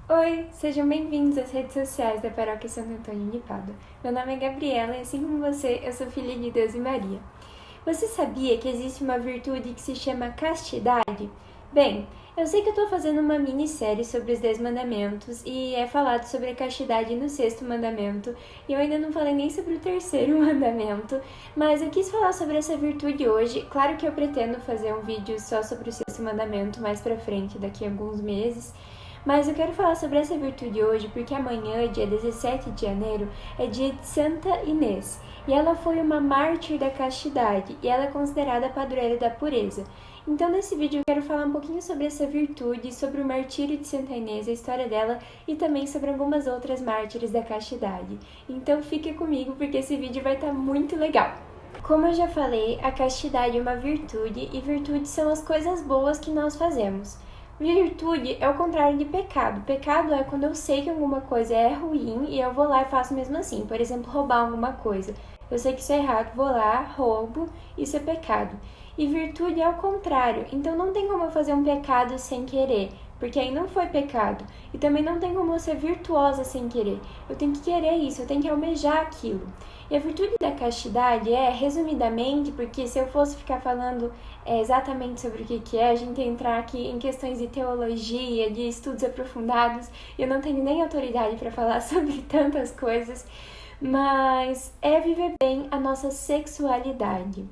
Oi, sejam bem-vindos às redes sociais da Paróquia Santo Antônio de Pádua. Meu nome é Gabriela e assim como você, eu sou filha de Deus e Maria. Você sabia que existe uma virtude que se chama castidade? Bem, eu sei que eu estou fazendo uma minissérie sobre os 10 mandamentos e é falado sobre a castidade no 6º mandamento e eu ainda não falei nem sobre o 3º mandamento, mas eu quis falar sobre essa virtude hoje. Claro que eu pretendo fazer um vídeo só sobre o 6º mandamento mais pra frente, daqui a alguns meses, mas eu quero falar sobre essa virtude hoje porque amanhã, dia 17 de janeiro, é dia de Santa Inês. E ela foi uma mártir da castidade e ela é considerada a padroeira da pureza. Então nesse vídeo eu quero falar um pouquinho sobre essa virtude, sobre o martírio de Santa Inês, a história dela e também sobre algumas outras mártires da castidade. Então fique comigo porque esse vídeo vai estar muito legal. Como eu já falei, a castidade é uma virtude e virtudes são as coisas boas que nós fazemos. Virtude é o contrário de pecado. Pecado é quando eu sei que alguma coisa é ruim e eu vou lá e faço mesmo assim. Por exemplo, roubar alguma coisa. Eu sei que isso é errado, vou lá, roubo, isso é pecado. E virtude é o contrário. Então não tem como eu fazer um pecado sem querer, porque aí não foi pecado. E também não tem como eu ser virtuosa sem querer. Eu tenho que querer isso, eu tenho que almejar aquilo. E a virtude da castidade é, resumidamente, porque se eu fosse ficar falando exatamente sobre o que é, a gente ia entrar aqui em questões de teologia, de estudos aprofundados, e eu não tenho nem autoridade para falar sobre tantas coisas, mas é viver bem a nossa sexualidade.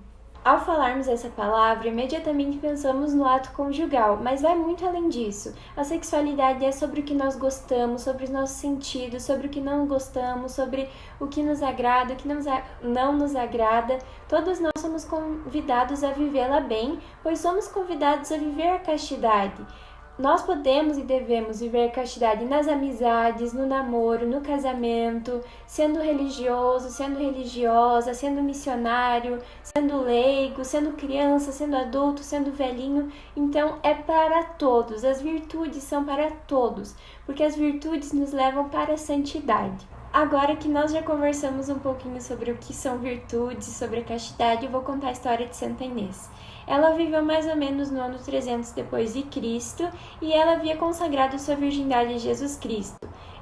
Ao falarmos essa palavra, imediatamente pensamos no ato conjugal, mas vai muito além disso. A sexualidade é sobre o que nós gostamos, sobre os nossos sentidos, sobre o que não gostamos, sobre o que nos agrada, o que não nos agrada. Todos nós somos convidados a vivê-la bem, pois somos convidados a viver a castidade. Nós podemos e devemos viver castidade nas amizades, no namoro, no casamento, sendo religioso, sendo religiosa, sendo missionário, sendo leigo, sendo criança, sendo adulto, sendo velhinho. Então é para todos, as virtudes são para todos, porque as virtudes nos levam para a santidade. Agora que nós já conversamos um pouquinho sobre o que são virtudes e sobre a castidade, eu vou contar a história de Santa Inês. Ela viveu mais ou menos no ano 300 depois de Cristo e ela havia consagrado sua virgindade a Jesus Cristo.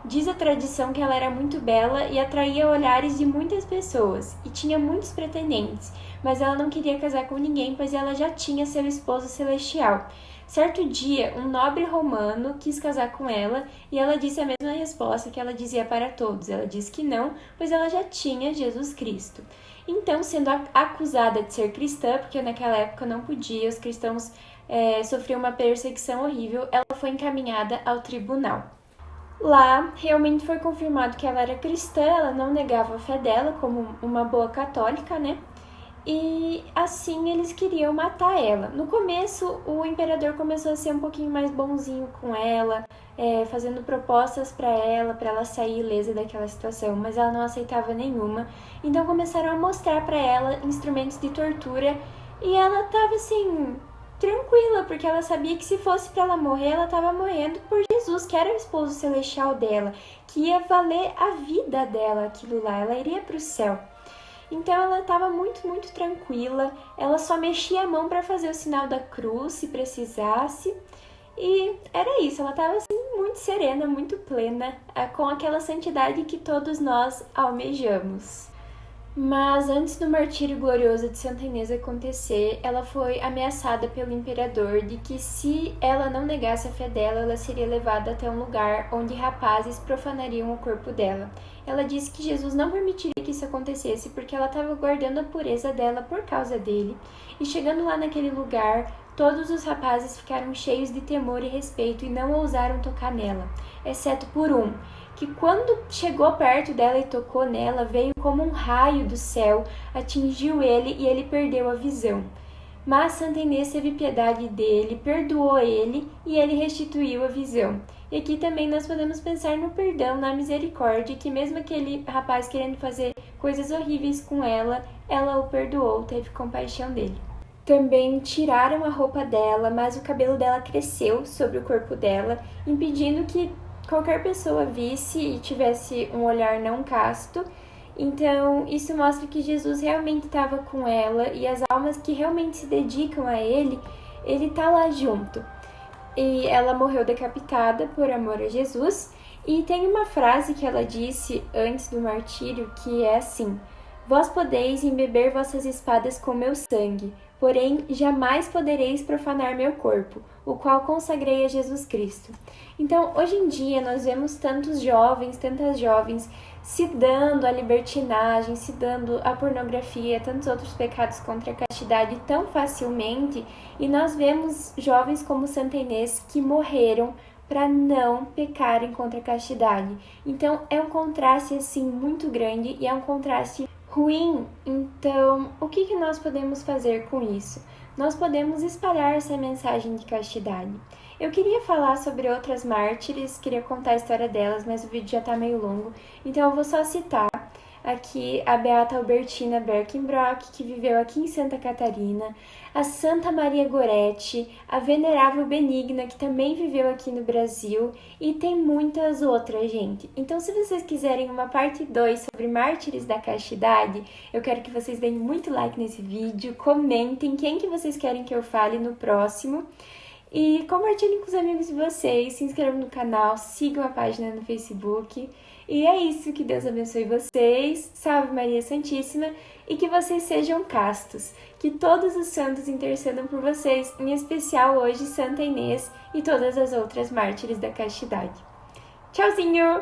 Diz a tradição que ela era muito bela e atraía olhares de muitas pessoas e tinha muitos pretendentes, mas ela não queria casar com ninguém, pois ela já tinha seu esposo celestial. Certo dia, um nobre romano quis casar com ela e ela disse a mesma resposta que ela dizia para todos. Ela disse que não, pois ela já tinha Jesus Cristo. Então, sendo acusada de ser cristã, porque naquela época não podia, os cristãos sofriam uma perseguição horrível, ela foi encaminhada ao tribunal. Lá, realmente foi confirmado que ela era cristã, ela não negava a fé dela como uma boa católica, né? E assim eles queriam matar ela. No começo, o imperador começou a ser um pouquinho mais bonzinho com ela, fazendo propostas para ela sair ilesa daquela situação, mas ela não aceitava nenhuma. Então começaram a mostrar para ela instrumentos de tortura e ela estava assim tranquila, porque ela sabia que se fosse para ela morrer, ela estava morrendo por Jesus, que era o esposo celestial dela, que ia valer a vida dela aquilo lá, ela iria para o céu. Então ela estava muito, muito tranquila, ela só mexia a mão para fazer o sinal da cruz, se precisasse, e era isso, ela estava assim, muito serena, muito plena, com aquela santidade que todos nós almejamos. Mas antes do martírio glorioso de Santa Inês acontecer, ela foi ameaçada pelo imperador de que se ela não negasse a fé dela, ela seria levada até um lugar onde rapazes profanariam o corpo dela. Ela disse que Jesus não permitiria que isso acontecesse porque ela estava guardando a pureza dela por causa dele. E chegando lá naquele lugar, todos os rapazes ficaram cheios de temor e respeito e não ousaram tocar nela, exceto por um, que quando chegou perto dela e tocou nela, veio como um raio do céu, atingiu ele e ele perdeu a visão. Mas Santa Inês teve piedade dele, perdoou ele e ele restituiu a visão. E aqui também nós podemos pensar no perdão, na misericórdia, que mesmo aquele rapaz querendo fazer coisas horríveis com ela, ela o perdoou, teve compaixão dele. Também tiraram a roupa dela, mas o cabelo dela cresceu sobre o corpo dela, impedindo que qualquer pessoa visse e tivesse um olhar não casto. Então, isso mostra que Jesus realmente estava com ela e as almas que realmente se dedicam a ele, ele está lá junto. e ela morreu decapitada por amor a Jesus. E tem uma frase que ela disse antes do martírio que é assim: vós podeis embeber vossas espadas com meu sangue, porém jamais podereis profanar meu corpo, o qual consagrei a Jesus Cristo. Então, hoje em dia, nós vemos tantos jovens, tantas jovens se dando à libertinagem, se dando à pornografia, tantos outros pecados contra a castidade tão facilmente, e nós vemos jovens como Santa Inês que morreram para não pecarem contra a castidade. Então, é um contraste assim muito grande e é um contraste ruim. Então, o que nós podemos fazer com isso? Nós podemos espalhar essa mensagem de castidade. Eu queria falar sobre outras mártires, queria contar a história delas, mas o vídeo já está meio longo, então eu vou só citar aqui a Beata Albertina Berkenbrock, que viveu aqui em Santa Catarina, a Santa Maria Goretti, a Venerável Benigna, que também viveu aqui no Brasil, e tem muitas outras, gente. Então, se vocês quiserem uma parte 2 sobre mártires da castidade, eu quero que vocês deem muito like nesse vídeo, comentem quem que vocês querem que eu fale no próximo, e compartilhem com os amigos de vocês, se inscrevam no canal, sigam a página no Facebook. E é isso, que Deus abençoe vocês, salve Maria Santíssima, e que vocês sejam castos, que todos os santos intercedam por vocês, em especial hoje Santa Inês e todas as outras mártires da castidade. Tchauzinho!